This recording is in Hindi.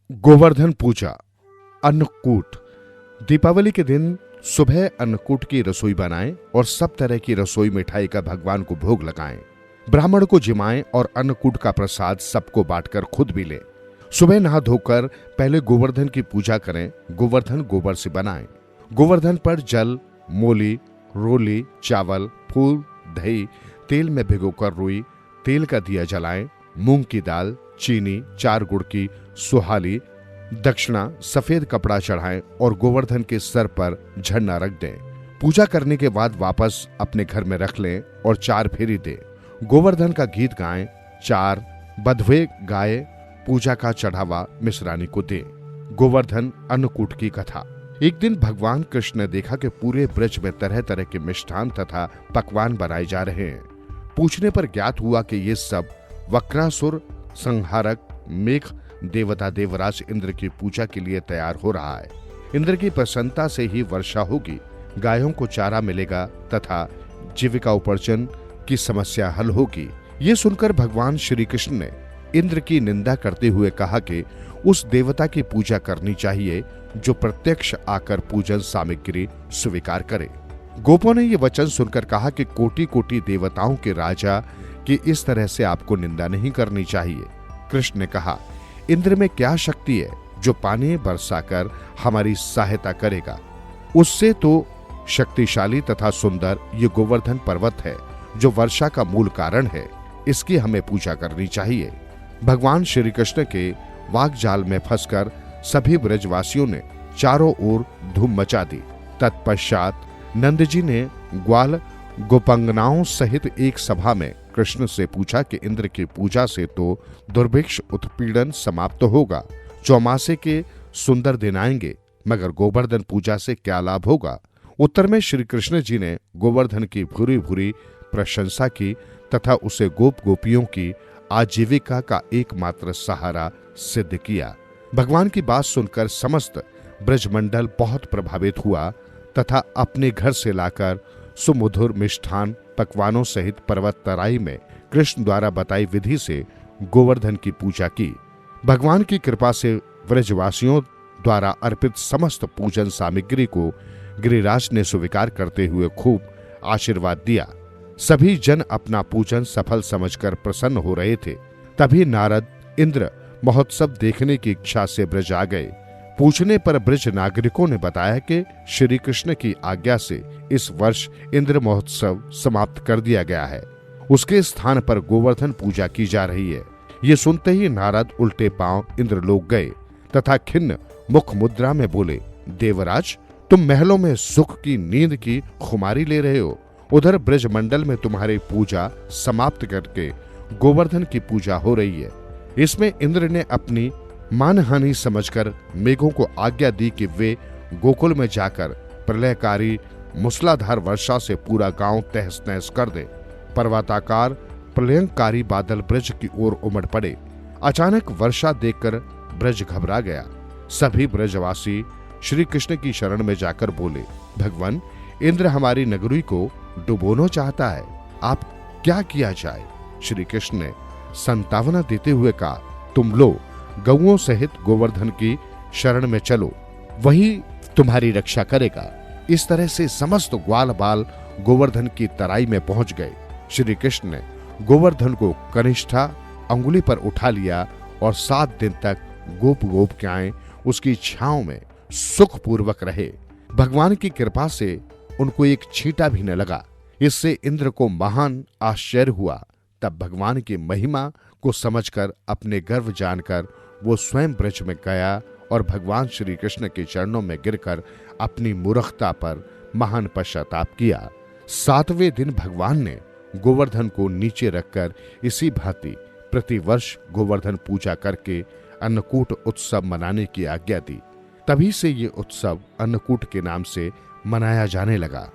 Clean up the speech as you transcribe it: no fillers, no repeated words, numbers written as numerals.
गोवर्धन पूजा। अन्नकूट। दीपावली के दिन सुबह अन्नकूट की रसोई बनाएं और सब तरह की रसोई मिठाई का भगवान को भोग लगाएं। ब्राह्मण को जिमाएं और अन्नकूट का प्रसाद सबको बांटकर खुद भी लें। सुबह नहा धोकर पहले गोवर्धन की पूजा करें। गोवर्धन गोबर से बनाएं। गोवर्धन पर जल, मोली, रोली, चावल, फूल, दही, तेल में भिगोकर रुई, तेल का दिया जलाएं। मूंग की दाल, चीनी, 4 गुड़ की सुहाली, दक्षिणा, सफेद कपड़ा चढ़ाएं और गोवर्धन के सर पर झंडा रख दें। पूजा करने के बाद वापस अपने घर में रख लें और 4 फेरी दें। गोवर्धन का गीत गाएं। 4 बधवे गाए पूजा का चढ़ावा मिश्रानी को दें। गोवर्धन अन्नकूट की कथा। एक दिन भगवान कृष्ण ने देखा कि पूरे ब्रज में तरह तरह के मिष्ठान तथा पकवान बनाए जा रहे हैं। पूछने पर ज्ञात हुआ कि ये सब वक्रासुर संहारक मेघ देवता देवराज इंद्र की पूजा के लिए तैयार हो रहा है। इंद्र की प्रसन्नता से ही वर्षा होगी, गायों को चारा मिलेगा तथा जीविका उपार्जन की समस्या हल होगी। ये सुनकर भगवान श्री कृष्ण ने इंद्र की निंदा करते हुए कहा कि उस देवता की पूजा करनी चाहिए जो प्रत्यक्ष आकर पूजन सामग्री स्वीकार करे। गोपों ने यह वचन सुनकर कहा कि कोटि कोटि देवताओं के राजा की इस तरह से आपको निंदा नहीं करनी चाहिए। कृष्ण ने कहा, इंद्र में क्या शक्ति है जो पानी बरसाकर हमारी सहायता करेगा? उससे तो शक्तिशाली तथा सुंदर ये गोवर्धन पर्वत है जो वर्षा का मूल कारण है। इसकी हमें पूजा करनी चाहिए। भगवान श्री कृष्ण के वाकजाल में फंसकर सभी ब्रजवासियों ने चारों ओर धूम मचा दी। तत्पश्चात नंद जी ने ग्वाल गोपंगनाओं सहित एक सभा में कृष्ण से पूछा कि इंद्र की पूजा से तो दुर्भिक्ष उत्पीड़न समाप्त होगा, चौमासे के सुंदर दिन आएंगे, मगर गोवर्धन पूजा से क्या लाभ होगा? उत्तर में श्री कृष्ण जी ने गोवर्धन की भूरी भूरी प्रशंसा की तथा उसे गोप गोपियों की आजीविका का एकमात्र सहारा सिद्ध किया। भगवान की बात सुनकर समस्त ब्रजमंडल बहुत प्रभावित हुआ तथा अपने घर से लाकर सुमधुर मिष्ठान पकवानों सहित पर्वत तराई में कृष्ण द्वारा बताई विधि से गोवर्धन की पूजा की। भगवान की कृपा से ब्रजवासियों द्वारा अर्पित समस्त पूजन सामग्री को गिरिराज ने स्वीकार करते हुए खूब आशीर्वाद दिया। सभी जन अपना पूजन सफल समझकर प्रसन्न हो रहे थे। तभी नारद इंद्र महोत्सव देखने की इच्छा से ब्रज आ गए। पूछने पर ब्रज नागरिकों ने बताया कि श्री कृष्ण की आज्ञा से इस वर्ष इंद्र महोत्सव समाप्त कर दिया गया है। उसके स्थान पर गोवर्धन पूजा की जा रही है। ये सुनते ही नारद उल्टे पांव इंद्रलोक गए तथा खिन्न मुख मुद्रा में बोले, देवराज, तुम महलों में सुख की नींद की खुमारी ले रहे हो, उधर ब्रजमंडल में तुम्हारी पूजा समाप्त करके गोवर्धन की पूजा हो रही है। इसमें इंद्र ने अपनी मानहानि समझकर मेघों को आज्ञा दी कि वे गोकुल में जाकर प्रलयकारी मूसलाधार वर्षा से पूरा गांव तहस नहस कर दे। पर्वताकार प्रलयंकारी बादल ब्रज की ओर उमड़ पड़े। अचानक वर्षा देखकर ब्रज घबरा गया। सभी ब्रजवासी श्री कृष्ण की शरण में जाकर बोले, भगवान, इंद्र हमारी नगरी को डुबोना चाहता है, आप क्या किया जाए? श्री कृष्ण ने संतावना देते हुए कहा, तुम लो गौओं सहित गोवर्धन की शरण में चलो, वही तुम्हारी रक्षा करेगा। इस तरह से समस्त ग्वाल बाल गोवर्धन की तराई में पहुंच गए। श्री कृष्ण ने गोवर्धन को कनिष्ठा अंगुली पर उठा लिया और 7 दिन तक गोप गोपिकाएं उसकी छांव में सुखपूर्वक रहे। भगवान की कृपा से उनको एक छींटा भी न लगा। इससे इंद्र को महान आश्चर्य हुआ। तब भगवान की महिमा को समझकर, अपने गर्व जानकर वो स्वयं ब्रज में गया और भगवान श्री कृष्ण के चरणों में गिरकर अपनी मूर्खता पर महान पश्चाताप किया। 7वें दिन भगवान ने गोवर्धन को नीचे रखकर इसी भांति प्रतिवर्ष गोवर्धन पूजा करके अन्नकूट उत्सव मनाने की आज्ञा दी। तभी से ये उत्सव अन्नकूट के नाम से मनाया जाने लगा।